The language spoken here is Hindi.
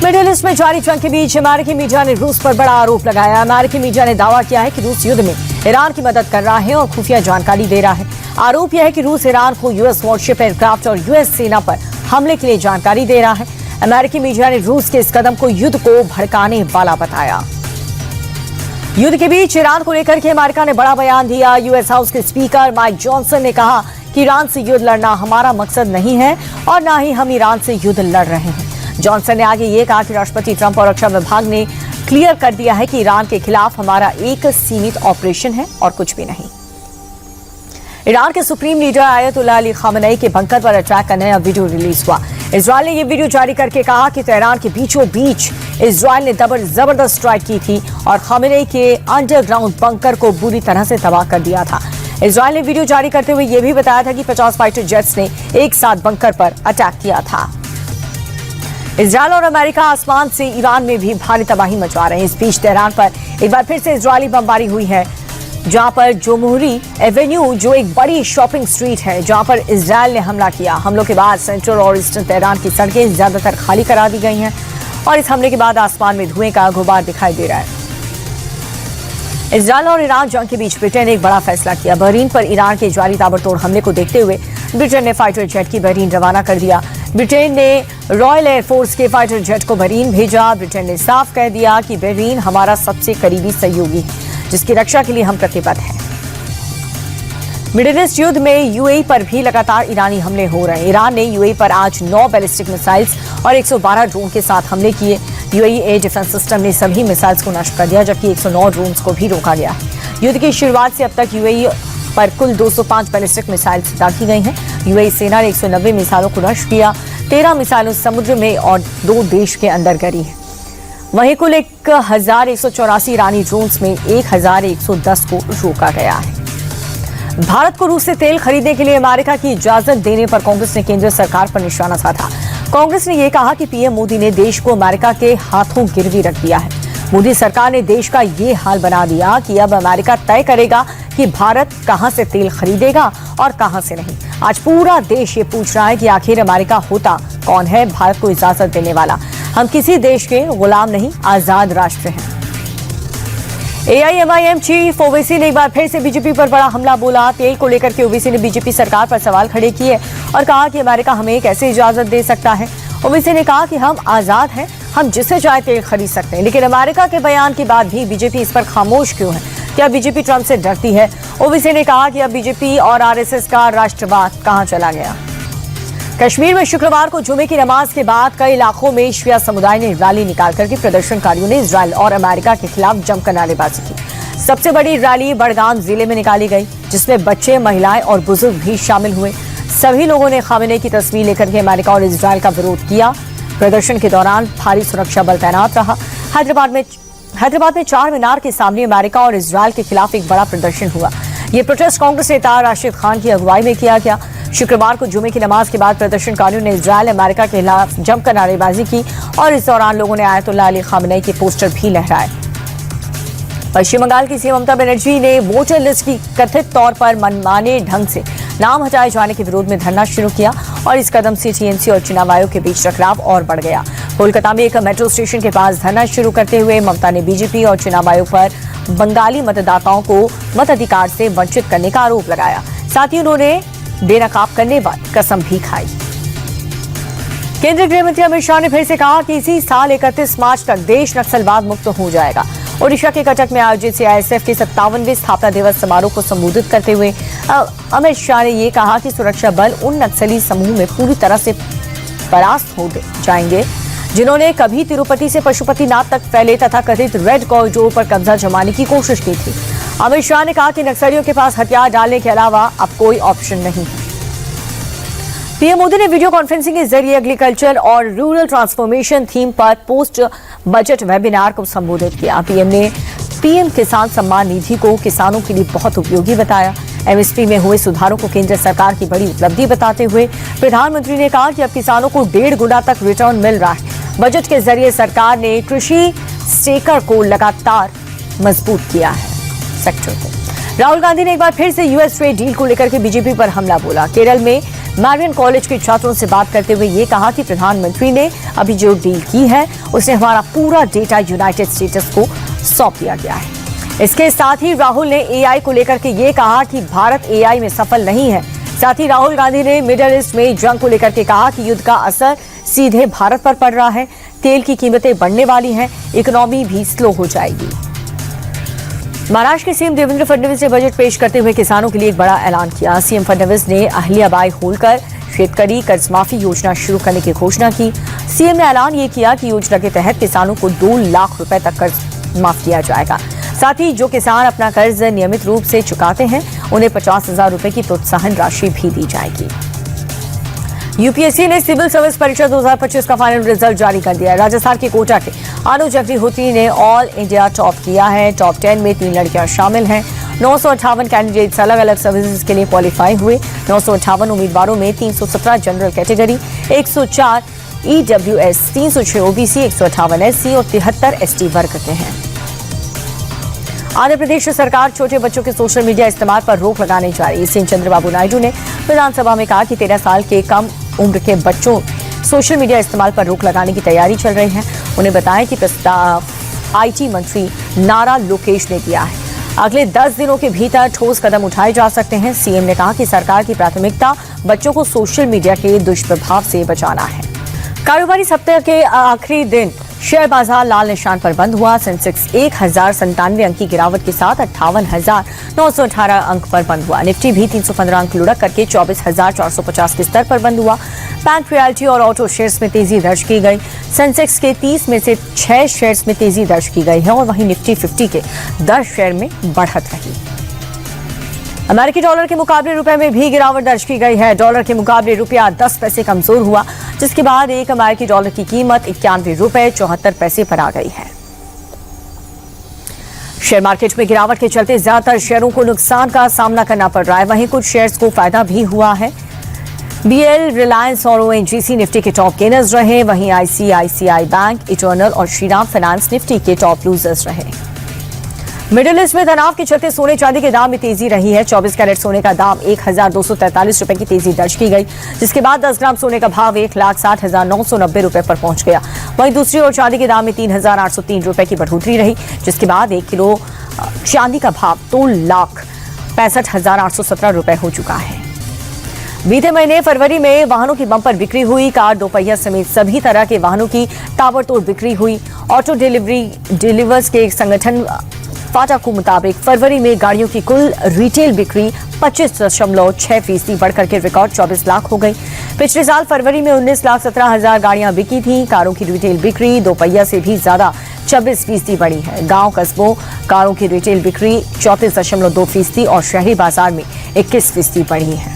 मिडिल ईस्ट में जारी जंग के बीच अमेरिकी मीडिया ने रूस पर बड़ा आरोप लगाया। अमेरिकी मीडिया ने दावा किया है कि रूस युद्ध में ईरान की मदद कर रहा है और खुफिया जानकारी दे रहा है। आरोप यह है कि रूस ईरान को यूएस वॉरशिप एयरक्राफ्ट और यूएस सेना पर हमले के लिए जानकारी दे रहा है। अमेरिकी मीडिया ने रूस के इस कदम को युद्ध को भड़काने वाला बताया। युद्ध के बीच ईरान को लेकर के अमेरिका ने बड़ा बयान दिया। यूएस हाउस के स्पीकर माइक जॉनसन ने कहा कि ईरान से युद्ध लड़ना हमारा मकसद नहीं है और न ही हम ईरान से युद्ध लड़ रहे हैं। जॉनसन ने आगे ये कहा कि राष्ट्रपति ट्रंप और रक्षा विभाग ने क्लियर कर दिया है कि ईरान के खिलाफ हमारा एक सीमित ऑपरेशन है और कुछ भी नहीं। ईरान के supreme leader Ayatollah Ali Khamenei के बंकर पर अटैक का नया वीडियो रिलीज हुआ। इजरायल ने यह वीडियो जारी करके कहा कि तेहरान के बीचों बीच इजरायल ने जबरदस्त स्ट्राइक की थी और खामेनी के अंडरग्राउंड बंकर को बुरी तरह से तबाह कर दिया था। इजरायल ने वीडियो जारी करते हुए यह भी बताया था कि 50 फाइटर जेट्स ने एक साथ बंकर पर अटैक किया था। इजरायल और अमेरिका आसमान से ईरान में भी भारी तबाही मचवा रहे हैं। इस बीच तेहरान पर एक बार फिर से इजरायली बमबारी हुई है, जहां पर जोमुरी एवेन्यू, जो एक बड़ी शॉपिंग स्ट्रीट है, जहां पर इजरायल ने हमला किया। हमलों के बाद सेंट्रल और ईस्टर्न तेहरान की सड़कें ज्यादातर खाली करा दी गई हैं और इस हमले के बाद आसमान में धुएं का गुबार दिखाई दे रहा है। इजरायल और ईरान जंग के बीच ब्रिटेन ने एक बड़ा फैसला किया। बहरीन पर ईरान के जारी ताबड़तोड़ हमले को देखते हुए ब्रिटेन ने फाइटर जेट की बहरीन रवाना कर दिया। ब्रिटेन ने रॉयल एयरफोर्स के फाइटर जेट को बहरीन भेजा। ब्रिटेन ने साफ कह दिया कि बहरीन हमारा सबसे करीबी सहयोगी है, जिसकी रक्षा के लिए हम प्रतिबद्ध हैं। मिडिल ईस्ट युद्ध में यूएई पर भी लगातार ईरानी हमले हो रहे हैं। ईरान ने यूएई पर आज 9 बैलिस्टिक मिसाइल्स और 112 ड्रोन के साथ हमले किए। यूएई एयर डिफेंस सिस्टम ने सभी मिसाइल्स को नष्ट कर दिया, जबकि 109 ड्रोन्स को भी रोका गया है। युद्ध की शुरुआत से अब तक यूएई पर कुल 205 बैलिस्टिक मिसाइल्स दागी गई हैं। यूएई सेना ने 190 मिसाइलों को नष्ट किया। 13 मिसाइलें समुद्र में और 2 देश के अंदर गिरी हैं। वहीं कुल 1184 ईरानी ड्रोन्स में 1110 को रोका गया है। भारत को रूस से तेल खरीदने के लिए अमेरिका की इजाजत देने पर कांग्रेस ने केंद्र सरकार पर निशाना साधा। कांग्रेस ने यह कहा कि पीएम मोदी ने देश को अमेरिका के हाथों गिरवी रख दिया है। मोदी सरकार ने देश का ये हाल बना दिया कि अब अमेरिका तय करेगा कि भारत कहां से तेल खरीदेगा और कहां से नहीं। आज पूरा देश ये पूछ रहा है कि आखिर अमेरिका होता कौन है भारत को इजाजत देने वाला। हम किसी देश के गुलाम नहीं, आजाद राष्ट्र हैं। एआईएमआईएम चीफ ओवैसी ने एक बार फिर से बीजेपी पर बड़ा हमला बोला। तेल को लेकर के ओवैसी ने बीजेपी सरकार पर सवाल खड़े किए और कहा कि अमेरिका हमें कैसे इजाजत दे सकता है। ओवैसी ने कहा कि हम आजाद हैं, हम जिससे चाहे तेल खरीद सकते हैं, लेकिन अमेरिका के बयान के बाद भी बीजेपी इस पर खामोश क्यों है? क्या बीजेपी ट्रंप से डरती है? ओवैसी ने कहा कि अब बीजेपी और आरएसएस का राष्ट्रवाद कहां चला गया? कश्मीर में शुक्रवार को जुमे की नमाज के बाद कई इलाकों में शिया समुदाय ने रैली निकाल करके प्रदर्शनकारियों ने इजरायल और अमेरिका के खिलाफ जमकर नारेबाजी की। सबसे बड़ी रैली बड़गाम जिले में निकाली गई, जिसमें बच्चे, महिलाएं और बुजुर्ग भी शामिल हुए। सभी लोगों ने खामेनी की तस्वीर लेकर के अमेरिका और इजरायल का विरोध किया। प्रदर्शन के दौरान भारी सुरक्षा बल तैनात रहा। हैदराबाद में चार मीनार के सामने अमेरिका और इजरायल के खिलाफ एक बड़ा प्रदर्शन हुआ। ये प्रोटेस्ट कांग्रेस नेता राशिद खान की अगुवाई में किया गया। शुक्रवार को जुमे की नमाज के बाद प्रदर्शनकारियों ने इजरायल अमेरिका के खिलाफ जमकर नारेबाजी की और इस दौरान लोगों ने आयतुल्लाह अली खामेनी के पोस्टर भी लहराए। पश्चिम बंगाल की सीएम ममता बनर्जी ने वोटर लिस्ट की कथित तौर पर मनमाने ढंग से नाम हटाए जाने के विरोध में धरना शुरू किया और इस कदम से टीएमसी और चुनाव आयोग के बीच टकराव और बढ़ गया। कोलकाता में एक मेट्रो स्टेशन के पास धरना शुरू करते हुए ममता ने बीजेपी और चुनाव आयोग पर बंगाली मतदाताओं को मताधिकार से वंचित करने का आरोप लगाया। साथ ही उन्होंने बेनकाब करने पर कसम भी खाई। केंद्रीय गृह मंत्री अमित शाह ने फिर से कहा कि इसी साल 31 मार्च तक देश नक्सलवाद मुक्त हो जाएगा। ओडिशा के कटक में आयोजित सीआईएसएफ के 57वें स्थापना दिवस समारोह को संबोधित करते हुए अमित शाह ने यह कहा कि सुरक्षा बल उन नक्सली समूह में पूरी तरह से परास्त हो जाएंगे जिन्होंने कभी तिरुपति से पशुपतिनाथ तक फैले तथा कथित रेड कॉरिडोर पर कब्जा जमाने की कोशिश की थी। अमित शाह ने कहा कि नक्सलियों के पास हथियार डालने के अलावा अब कोई ऑप्शन नहीं है। पीएम मोदी ने वीडियो कॉन्फ्रेंसिंग के जरिए एग्रीकल्चर और रूरल ट्रांसफॉर्मेशन थीम पर पोस्ट बजट वेबिनार को संबोधित किया। पीएम ने पीएम किसान सम्मान निधि को किसानों के लिए बहुत उपयोगी बताया। एमएसपी में हुए सुधारों को केंद्र सरकार की बड़ी उपलब्धि बताते हुए प्रधानमंत्री ने कहा कि अब किसानों को 1.5 गुना तक रिटर्न मिल रहा है। बजट के जरिए सरकार ने कृषि सेक्टर को लगातार मजबूत किया है। सेक्टर को राहुल गांधी ने एक बार फिर से यूएस ट्रेड डील को लेकर के बीजेपी पर हमला बोला। केरल में मैरियन कॉलेज के छात्रों से बात करते हुए ये कहा कि प्रधानमंत्री ने अभी जो डील की है उसने हमारा पूरा डेटा यूनाइटेड स्टेट्स को सौंप दिया गया है। इसके साथ ही राहुल ने एआई को लेकर के ये कहा कि भारत एआई में सफल नहीं है। साथ ही राहुल गांधी ने मिडिल ईस्ट में जंग को लेकर के कहा कि युद्ध का असर सीधे भारत पर पड़ रहा है। तेल की कीमतें बढ़ने वाली हैं, इकोनॉमी भी स्लो हो जाएगी। महाराष्ट्र के सीएम देवेंद्र फडणवीस ने बजट पेश करते हुए किसानों के लिए एक बड़ा ऐलान किया। सीएम फडणवीस ने अहिल्याबाई होलकर शेतकरी कर्ज माफी योजना शुरू करने की घोषणा की। सीएम ने ऐलान ये किया कि योजना के तहत किसानों को 2 लाख रुपए तक कर्ज माफ किया जाएगा। साथ ही जो किसान अपना कर्ज नियमित रूप से चुकाते हैं उन्हें 50,000 रुपए की प्रोत्साहन राशि भी दी जाएगी। यूपीएससी ने सिविल सर्विस परीक्षा 2025 का फाइनल रिजल्ट जारी कर दिया है। राजस्थान के कोटा के अनुज अग्निहोत्री ने ऑल इंडिया टॉप किया है। टॉप 10 में 3 लड़कियां शामिल हैं। 958 कैंडिडेट्स अलग अलग सर्विसेज के लिए क्वालिफाई हुए। 958 उम्मीदवारों में 317 general category, 104 EWS, 306 OBC, 158 SC और 73 एसटी वर्ग के हैं। आंध्र प्रदेश सरकार छोटे बच्चों के सोशल मीडिया इस्तेमाल पर रोक लगाने जा रही है। सीएम चंद्रबाबू नायडू ने विधानसभा में कहा कि 13 साल के कम उम्र के बच्चों सोशल मीडिया इस्तेमाल पर रोक लगाने की तैयारी चल रही है। उन्हें बताया कि प्रस्ताव आईटी मंत्री नारा लोकेश ने दिया है। अगले 10 दिनों के भीतर ठोस कदम उठाए जा सकते हैं। सीएम ने कहा कि सरकार की प्राथमिकता बच्चों को सोशल मीडिया के दुष्प्रभाव से बचाना है। कारोबारी सप्ताह के आखिरी दिन शेयर बाजार लाल निशान पर बंद हुआ। सेंसेक्स 1097 अंक की गिरावट के साथ 58,918 अंक पर बंद हुआ। निफ्टी भी 315 अंक लुढ़क करके 24,450 के स्तर पर बंद हुआ। बैंक, रियल्टी और ऑटो शेयर्स में तेजी दर्ज की गई। सेंसेक्स के 30 में से 6 शेयर्स में तेजी दर्ज की गई है और वहीं निफ्टी 50 के 10 शेयर में बढ़त रही। अमेरिकी डॉलर के मुकाबले रुपए में भी गिरावट दर्ज की गई है। डॉलर के मुकाबले रुपया 10 पैसे कमजोर हुआ, जिसके बाद एक अमेरिकी डॉलर की कीमत 91 रुपए 74 पैसे पर आ गई है। शेयर मार्केट में गिरावट के चलते ज्यादातर शेयरों को नुकसान का सामना करना पड़ रहा है। वहीं कुछ शेयर्स को फायदा भी हुआ है। बीएल, रिलायंस और ओएनजीसी निफ्टी के टॉप गेनर्स रहे। वहीं आईसीआईसीआई बैंक, इटर्नल और श्रीराम फाइनेंस निफ्टी के टॉप लूजर्स रहे। मिडिल ईस्ट में तनाव के चलते सोने चांदी के दाम में तेजी रही है। 24 कैरेट सोने का दाम 1,243 रुपए की तेजी दर्ज की गई, जिसके बाद 10 ग्राम सोने का भाव 1,60,990 रुपए पर पहुंच गया। वहीं दूसरी ओर चांदी के दाम में 3,803 रुपए की बढ़ोतरी रही, जिसके बाद 1 किलो चांदी का भाव 2,65,817 रुपए हो चुका है। बीते महीने फरवरी में वाहनों की बम्पर बिक्री हुई। कार, दोपहिया समेत सभी तरह के वाहनों की ताबड़तोड़ बिक्री हुई। ऑटो डिलीवर्स के संगठन फाटा के मुताबिक फरवरी में गाड़ियों की कुल रिटेल बिक्री 25.6% बढ़कर के रिकॉर्ड 24 लाख हो गई। पिछले साल फरवरी में 19,17,000 गाड़ियां बिकी थी। कारों की रिटेल बिक्री दोपहिया से भी ज्यादा 26% बढ़ी है। गांव कस्बों कारों की रिटेल बिक्री 34.2% और शहरी बाजार में 21% बढ़ी है।